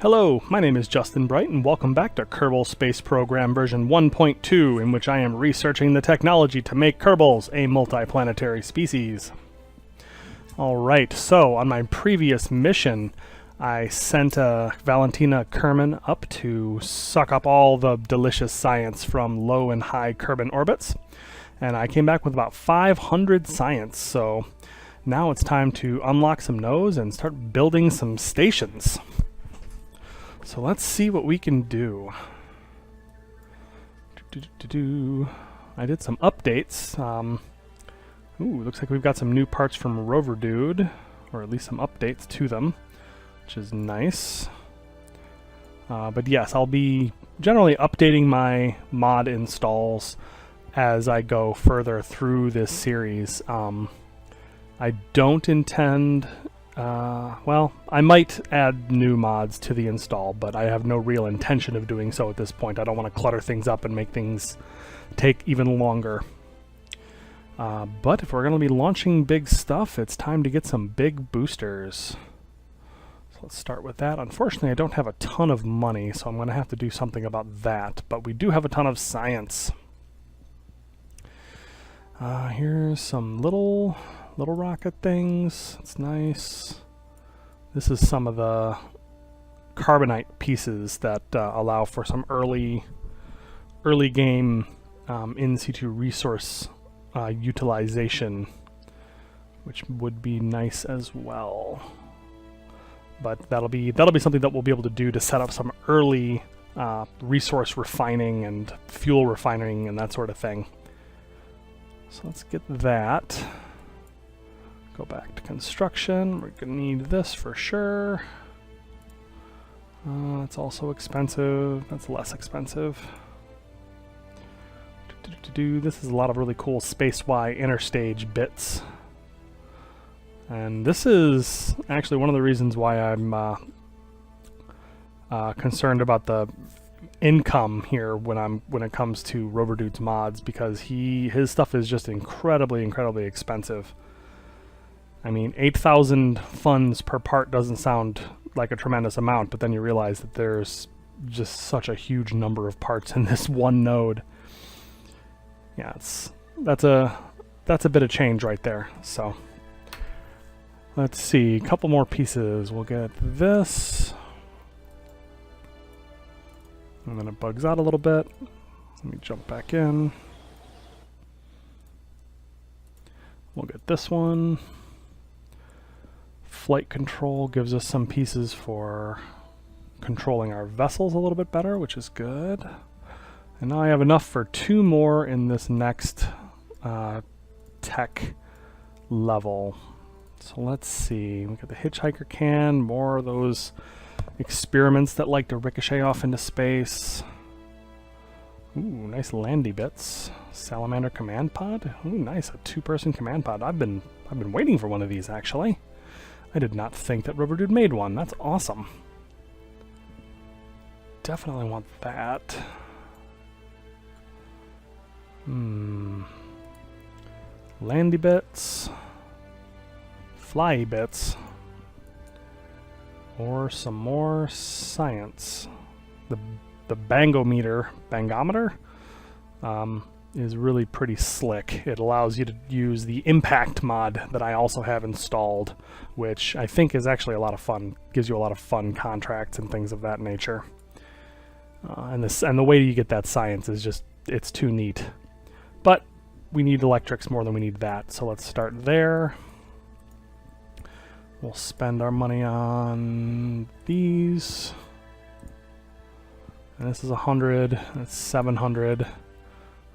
Hello, my name is Justin Bright, and welcome back to Kerbal Space Program version 1.2, in which I am researching the technology to make Kerbals, a multiplanetary species. Alright, so on my previous mission, I sent Valentina Kerman up to suck up all the delicious science from low and high Kerbin orbits, and I came back with about 500 science, so now it's time to unlock some nodes and start building some stations. So let's see what we can do. I did some updates. Looks like we've got some new parts from Rover Dude, or at least some updates to them, which is nice. But yes, I'll be generally updating my mod installs as I go further through this series. I don't intend... well, I might add new mods to the install, but I have no real intention of doing so at this point. I don't want to clutter things up and make things take even longer. But if we're going to be launching big stuff, it's time to get some big boosters. So let's start with that. Unfortunately, I don't have a ton of money, so I'm going to have to do something about that. But we do have a ton of science. Here's some little rocket things. It's nice. This is some of the carbonite pieces that allow for some early game in situ resource utilization, which would be nice as well. But that'll be something that we'll be able to do to set up some early resource refining and fuel refining and that sort of thing. So let's get that. Go back to construction. We're going to need this for sure. That's also expensive. That's less expensive. This is a lot of really cool Space-Y interstage bits. And this is actually one of the reasons why I'm concerned about the income here when it comes to Rover Dude's mods, because his stuff is just incredibly expensive. I mean, 8,000 funds per part doesn't sound like a tremendous amount, but then you realize that there's just such a huge number of parts in this one node. Yeah, that's a bit of change right there. So let's see, a couple more pieces. We'll get this, and then it bugs out a little bit. Let me jump back in. We'll get this one. Flight control gives us some pieces for controlling our vessels a little bit better, which is good. And now I have enough for 2 more in this next tech level. So let's see. We got the hitchhiker can, more of those experiments that like to ricochet off into space. Ooh, nice landy bits. Salamander command pod. Ooh, nice, a 2-person command pod. I've been waiting for one of these actually. I did not think that Rover Dude made one. That's awesome. Definitely want that. Landy bits. Fly bits. Or some more science. The bangometer is really pretty slick. It allows you to use the impact mod that I also have installed, which I think is actually a lot of fun. Gives you a lot of fun contracts and things of that nature. And the way you get that science is just, it's too neat. But we need electrics more than we need that, so let's start there. We'll spend our money on these. And this is 100, that's 700.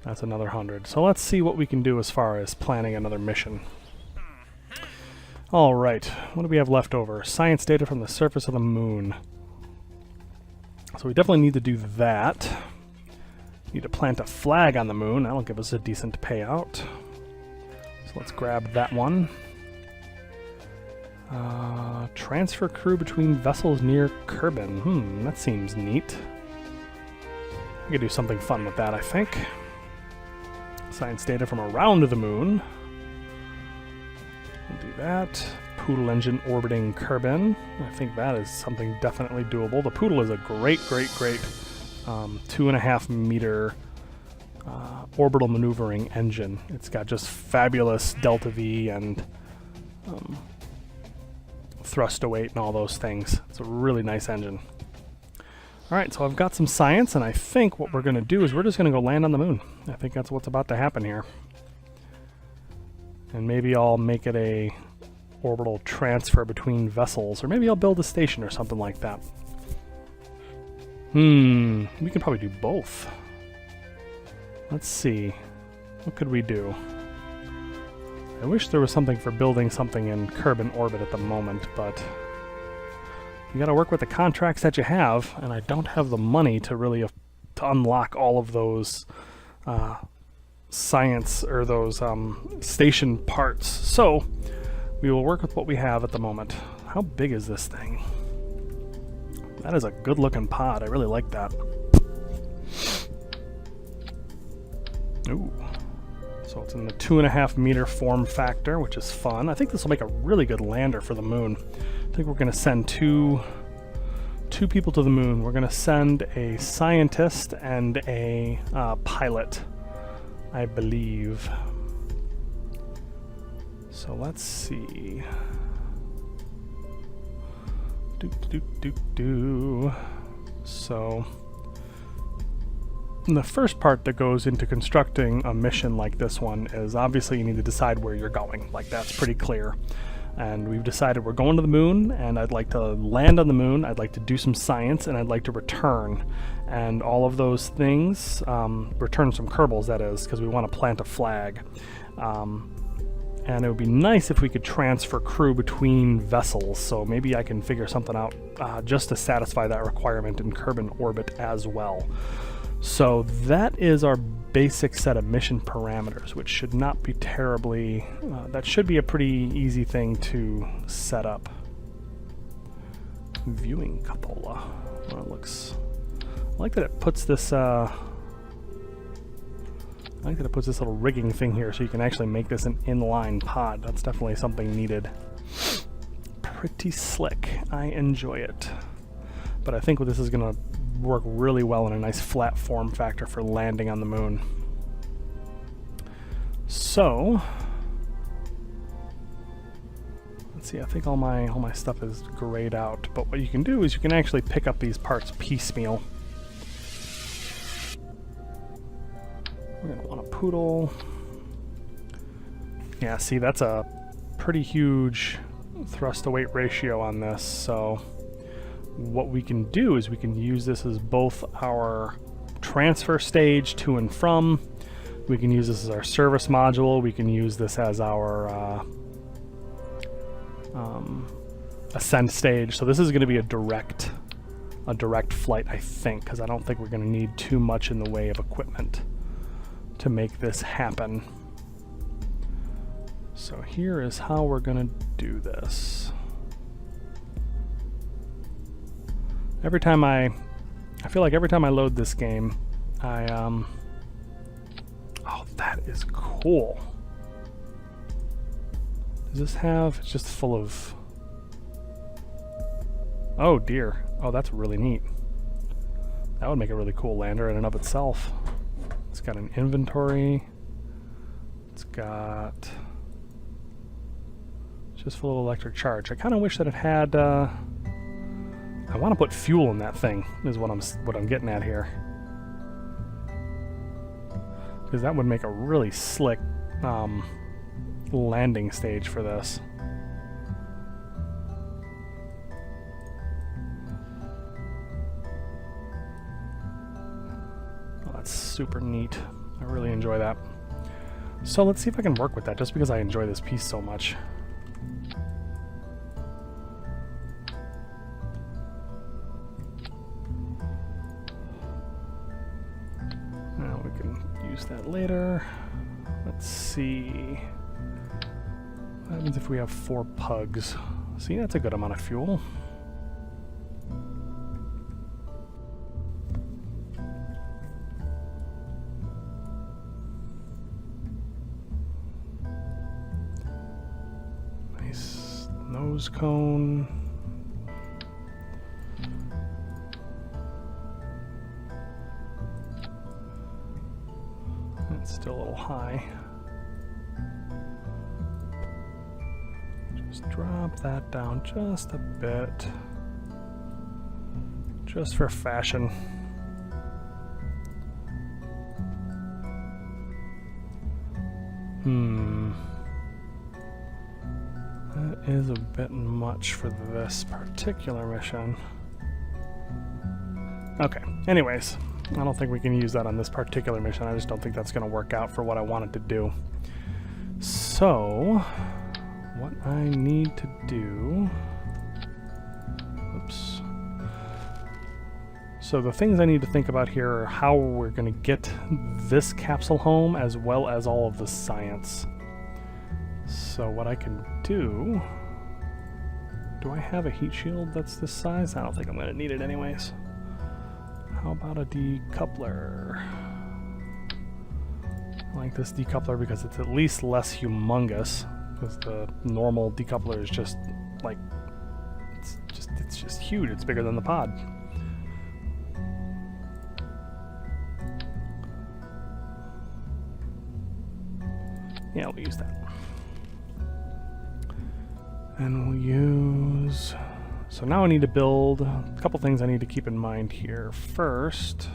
That's another 100. So let's see what we can do as far as planning another mission. Alright, what do we have left over? Science data from the surface of the moon. So we definitely need to do that. Need to plant a flag on the moon. That'll give us a decent payout. So let's grab that one. Transfer crew between vessels near Kerbin. That seems neat. We could do something fun with that, I think. Science data from around the moon. We'll do that. Poodle engine orbiting Kerbin. I think that is something definitely doable. The Poodle is a great 2.5 meter orbital maneuvering engine. It's got just fabulous delta V and thrust to weight and all those things. It's a really nice engine. Alright, so I've got some science, and I think what we're going to do is we're just going to go land on the moon. I think that's what's about to happen here. And maybe I'll make it a orbital transfer between vessels, or maybe I'll build a station or something like that. We can probably do both. Let's see. What could we do? I wish there was something for building something in Kerbin orbit at the moment, but you gotta work with the contracts that you have, and I don't have the money to really to unlock all of those science or those station parts. So we will work with what we have at the moment. How big is this thing? That is a good looking pod. I really like that. Ooh. So it's in the 2.5 meter form factor, which is fun. I think this will make a really good lander for the moon. I think we're going to send two people to the moon. We're going to send a scientist and a pilot, I believe. So let's see. So the first part that goes into constructing a mission like this one is obviously you need to decide where you're going. Like, that's pretty clear. And we've decided we're going to the moon, and I'd like to land on the moon, I'd like to do some science, and I'd like to return. And all of those things, return some Kerbals, that is, because we want to plant a flag. And it would be nice if we could transfer crew between vessels, so maybe I can figure something out just to satisfy that requirement in Kerbin orbit as well. So that is our basic set of mission parameters, which should not be terribly... that should be a pretty easy thing to set up. Viewing cupola. Well, it looks... I like that it puts this... I like that it puts this little rigging thing here so you can actually make this an inline pod. That's definitely something needed. Pretty slick. I enjoy it. But I think this is going to work really well in a nice flat form factor for landing on the moon. So let's see, I think all my stuff is grayed out, but what you can do is you can actually pick up these parts piecemeal. We're gonna want a poodle. Yeah, see, that's a pretty huge thrust to weight ratio on this, so what we can do is we can use this as both our transfer stage to and from. We can use this as our service module. We can use this as our ascent stage. So this is going to be a direct flight, I think, because I don't think we're going to need too much in the way of equipment to make this happen. So here is how we're going to do this. I feel like every time I load this game, oh, that is cool. Does this have, it's just full of, oh dear. Oh, that's really neat. That would make a really cool lander in and of itself. It's got an inventory. It's got, it's just full of electric charge. I kind of wish that it had, I want to put fuel in that thing, is what I'm getting at here. Because that would make a really slick landing stage for this. Oh, that's super neat. I really enjoy that. So let's see if I can work with that, just because I enjoy this piece so much. That later. Let's see. What happens if we have 4 pugs? See, that's a good amount of fuel. Nice. No nose cone. That's still a little high. Just drop that down just a bit. Just for fashion. That is a bit much for this particular mission. Okay, anyways, I don't think we can use that on this particular mission. I just don't think that's going to work out for what I wanted to do. So, what I need to do... Oops. So the things I need to think about here are how we're going to get this capsule home as well as all of the science. So what I can do... Do I have a heat shield that's this size? I don't think I'm going to need it anyways. How about a decoupler? I like this decoupler because it's at least less humongous. Because the normal decoupler is just like... It's just huge. It's bigger than the pod. Yeah, we'll use that. And we'll use... So now I need to build a couple things I need to keep in mind here. First...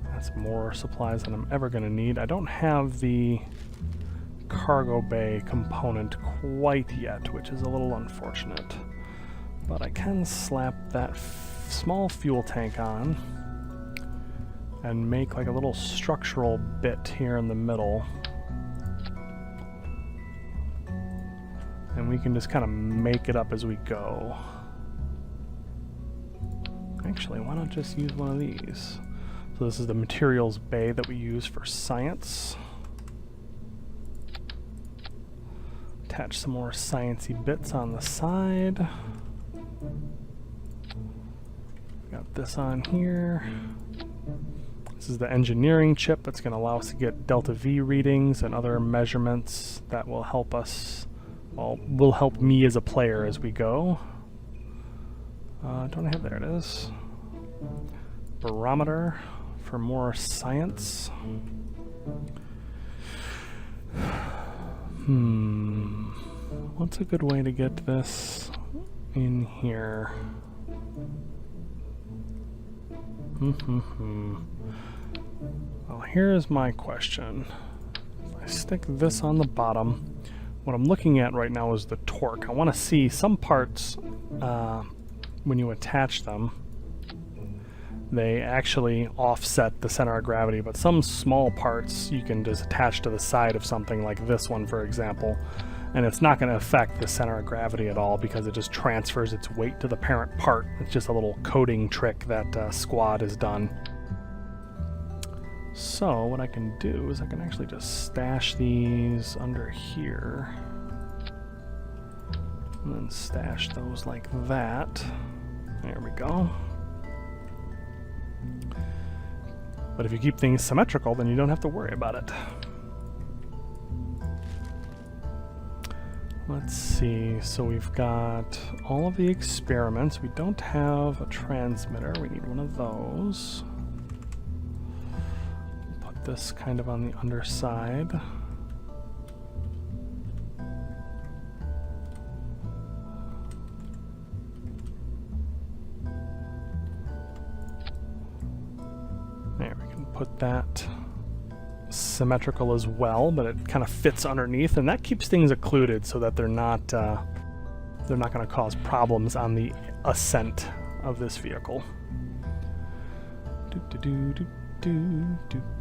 That's more supplies than I'm ever going to need. I don't have the cargo bay component quite yet, which is a little unfortunate. But I can slap that small fuel tank on and make like a little structural bit here in the middle, and we can just kind of make it up as we go. Actually, why not just use one of these? So this is the materials bay that we use for science. Attach some more sciencey bits on the side. Got this on here. This is the engineering chip that's going to allow us to get delta V readings and other measurements that will help us, well, will help me as a player as we go. Don't I have, there it is. Barometer for more science. What's a good way to get this in here? Well, here's my question. If I stick this on the bottom, what I'm looking at right now is the torque. I want to see some parts, when you attach them, they actually offset the center of gravity, but some small parts you can just attach to the side of something like this one, for example, and it's not going to affect the center of gravity at all because it just transfers its weight to the parent part. It's just a little coding trick that Squad has done. So what I can do is I can actually just stash these under here and then stash those like that. There we go. But if you keep things symmetrical, then you don't have to worry about it. Let's see, so we've got all of the experiments. We don't have a transmitter. We need one of those. Put this kind of on the underside. There, we can put that symmetrical as well, but it kind of fits underneath, and that keeps things occluded so that they're not going to cause problems on the ascent of this vehicle.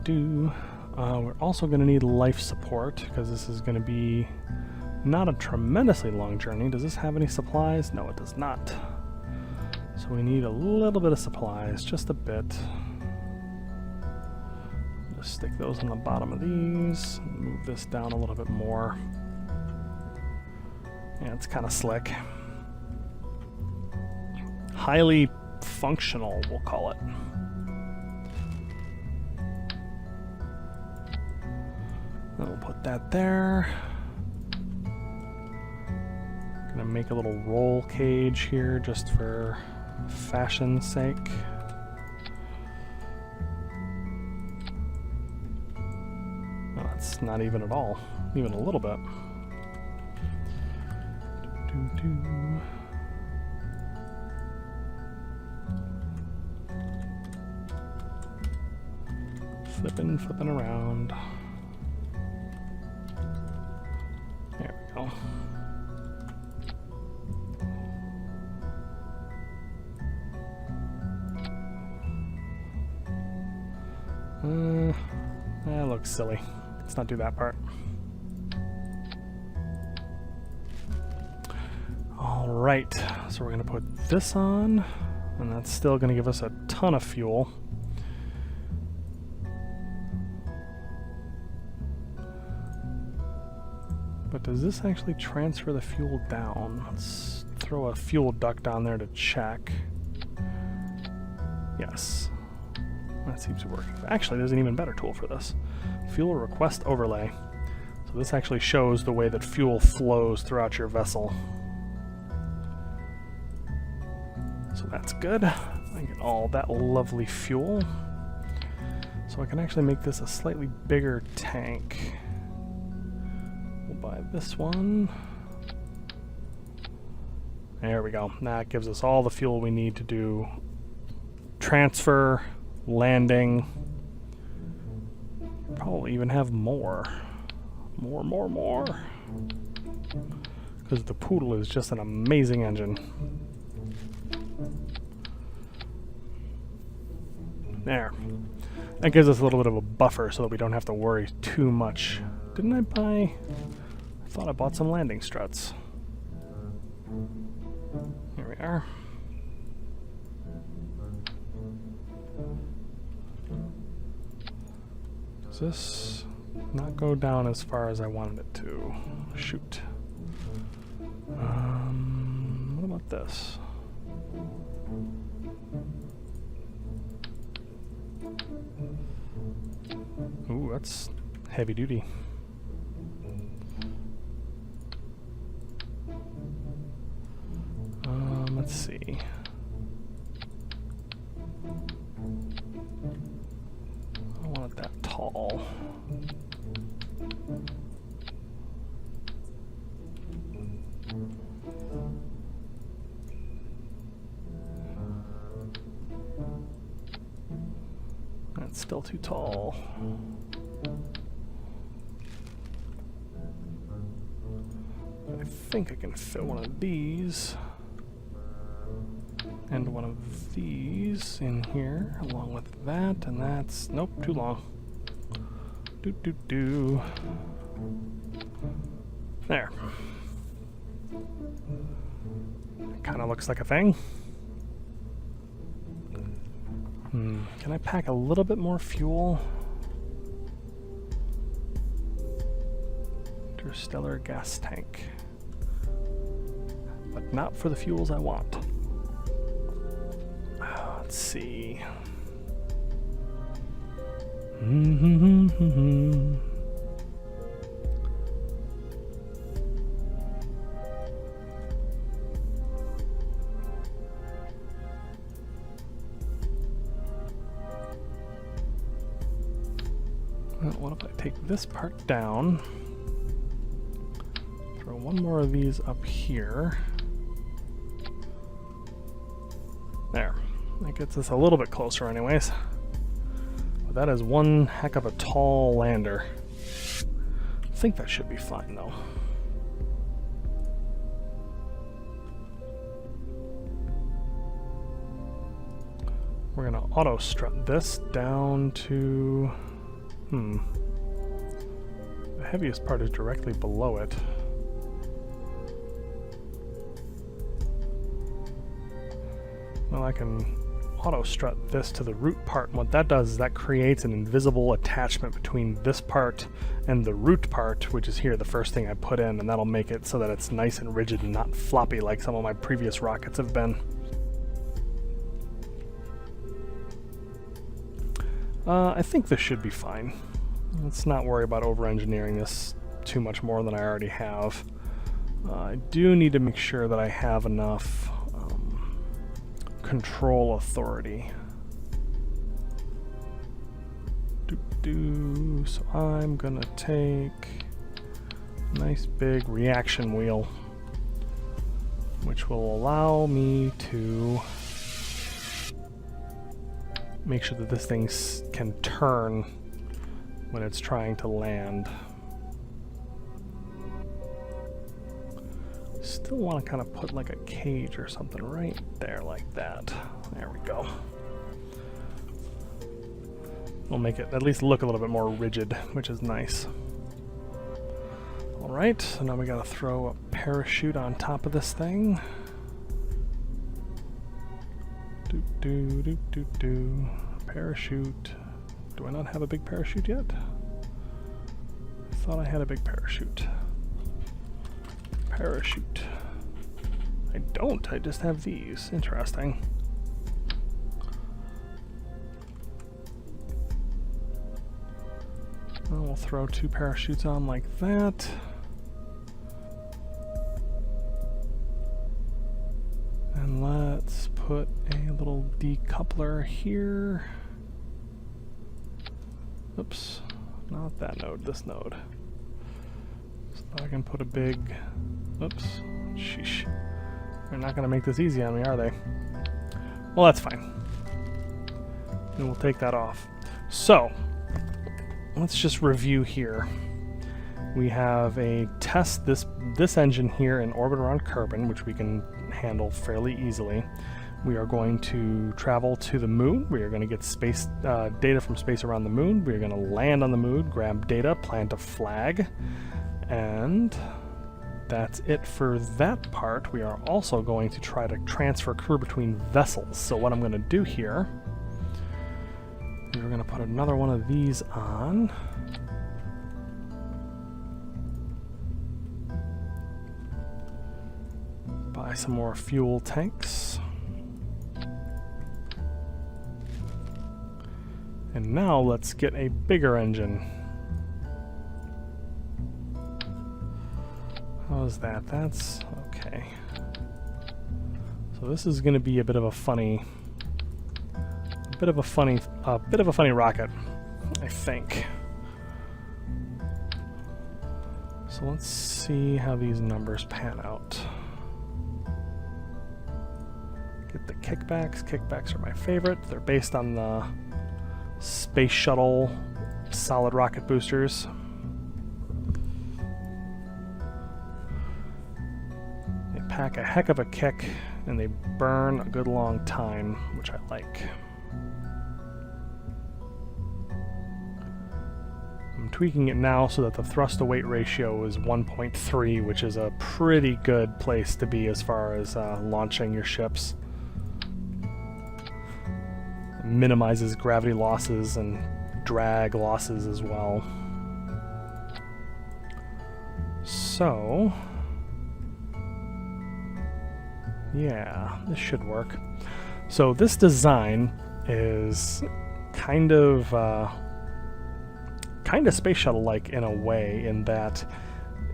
We're also going to need life support because this is going to be not a tremendously long journey. Does this have any supplies? No, it does not. So we need a little bit of supplies, just a bit. Just stick those on the bottom of these. Move this down a little bit more. Yeah, it's kind of slick. Highly functional, we'll call it. Then we'll put that there. Gonna make a little roll cage here just for fashion's sake. Oh, that's not even at all. Even a little bit. Flipping around. There we go. That looks silly. Let's not do that part. Alright, so we're going to put this on, and that's still going to give us a ton of fuel. But does this actually transfer the fuel down? Let's throw a fuel duct down there to check. Yes. That seems to be working. Actually, there's an even better tool for this. Fuel request overlay. So this actually shows the way that fuel flows throughout your vessel. So that's good. I get all that lovely fuel. So I can actually make this a slightly bigger tank. We'll buy this one. There we go. That gives us all the fuel we need to do transfer, landing. Probably even have more. More. Because the Poodle is just an amazing engine. There. That gives us a little bit of a buffer so that we don't have to worry too much. Didn't I buy... I thought I bought some landing struts. Here we are. Does this not go down as far as I wanted it to? Shoot. What about this? Ooh, that's heavy duty. Let's see. I don't want it that tall. That's still too tall. I think I can fit one of these and one of these in here along with that, and that's nope, too long. There. Kind of looks like a thing. Can I pack a little bit more fuel? Interstellar gas tank. But not for the fuels I want. Let's see. Well, what if I take this part down? Throw one more of these up here. There. That gets us a little bit closer anyways. But that is one heck of a tall lander. I think that should be fine though. We're gonna auto strut this down to... The heaviest part is directly below it. Well, I can auto strut this to the root part, and what that does is that creates an invisible attachment between this part and the root part, which is here, the first thing I put in, and that'll make it so that it's nice and rigid and not floppy like some of my previous rockets have been. I think this should be fine. Let's not worry about over-engineering this too much more than I already have. I do need to make sure that I have enough control authority. So I'm gonna take a nice big reaction wheel, which will allow me to make sure that this thing can turn when it's trying to land. Still want to kind of put like a cage or something right there like that. There we go. We'll make it at least look a little bit more rigid, which is nice. Alright, so now we gotta throw a parachute on top of this thing. Parachute. Do I not have a big parachute yet? I thought I had a big parachute. Parachute. I don't, I just have these. Interesting. Well, we'll throw 2 parachutes on like that. And let's put a little decoupler here. Oops, not that node, this node. So I can put a big, oops, sheesh. They're not gonna make this easy on me, are they? Well, that's fine. And we'll take that off. So, let's just review here. We have a test, this engine here in orbit around Kerbal, which we can handle fairly easily. We are going to travel to the moon. We are going to get space data from space around the moon. We are going to land on the moon, grab data, plant a flag, and that's it for that part. We are also going to try to transfer crew between vessels. So what I'm going to do here, we're going to put another one of these on. Buy some more fuel tanks. And now let's get a bigger engine. How's that? That's okay. So this is going to be a bit of a funny rocket, I think. So let's see how these numbers pan out. Get the kickbacks. Kickbacks are my favorite. They're based on the Space Shuttle solid rocket boosters. They pack a heck of a kick and they burn a good long time, which I like. I'm tweaking it now so that the thrust to weight ratio is 1.3, which is a pretty good place to be as far as launching your ships. Minimizes gravity losses and drag losses as well. So, yeah, this should work. So this design is kind of space shuttle-like in a way, in that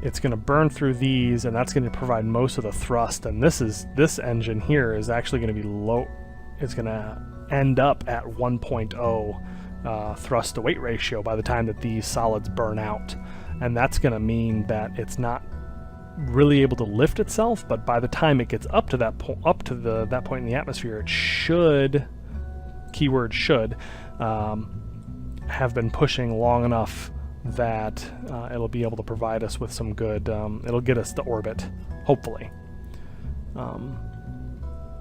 it's going to burn through these, and that's going to provide most of the thrust. And this engine here is actually going to be low. It's going to end up at 1.0 thrust to weight ratio by the time that these solids burn out, and that's going to mean that it's not really able to lift itself. But by the time it gets up to that that point in the atmosphere, it should, keyword should, have been pushing long enough that it'll be able to provide us with some good. It'll get us to orbit, hopefully.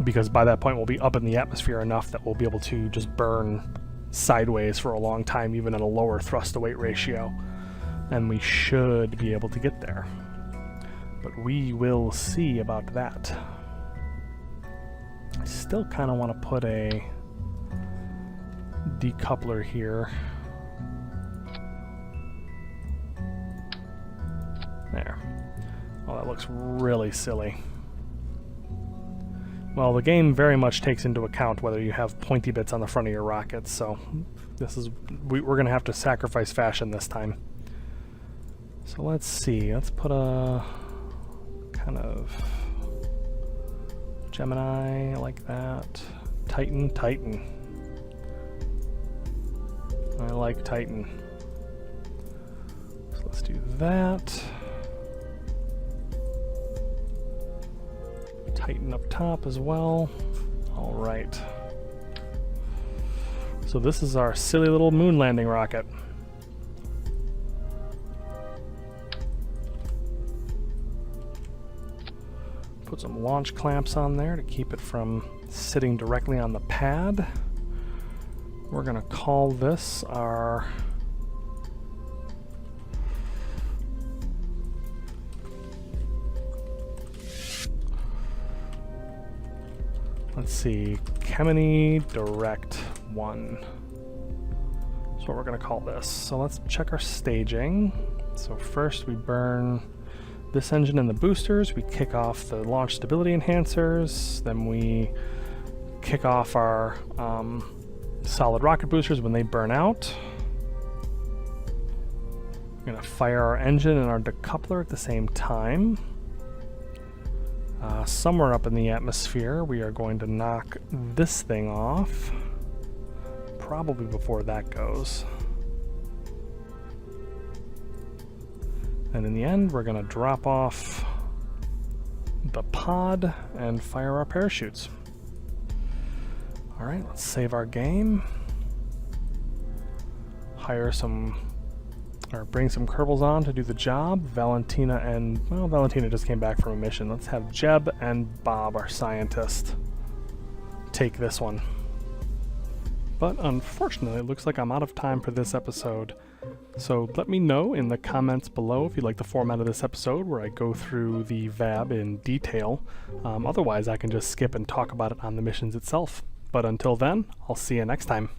Because by that point we'll be up in the atmosphere enough that we'll be able to just burn sideways for a long time, even at a lower thrust to weight ratio, and we should be able to get there. But we will see about that. I still kind of want to put a decoupler here. There. Oh, that looks really silly. Well, the game very much takes into account whether you have pointy bits on the front of your rockets, so this is we're going to have to sacrifice fashion this time. So let's see, let's put a kind of Gemini like that. Titan. I like Titan. So let's do that. Titan up top as well. All right. So this is our silly little moon landing rocket. Put some launch clamps on there to keep it from sitting directly on the pad. We're going to call this our let's see, Kemeny Direct 1. That's what we're going to call this. So let's check our staging. So first we burn this engine and the boosters. We kick off the launch stability enhancers. Then we kick off our solid rocket boosters when they burn out. We're going to fire our engine and our decoupler at the same time. Somewhere up in the atmosphere, we are going to knock this thing off, probably before that goes. And in the end, we're going to drop off the pod and fire our parachutes. All right, let's save our game. Hire some, or bring some Kerbals on to do the job. Valentina and, well, Valentina just came back from a mission. Let's have Jeb and Bob, our scientist, take this one. But unfortunately, it looks like I'm out of time for this episode. So let me know in the comments below if you like the format of this episode where I go through the VAB in detail. Otherwise, I can just skip and talk about it on the missions itself. But until then, I'll see you next time.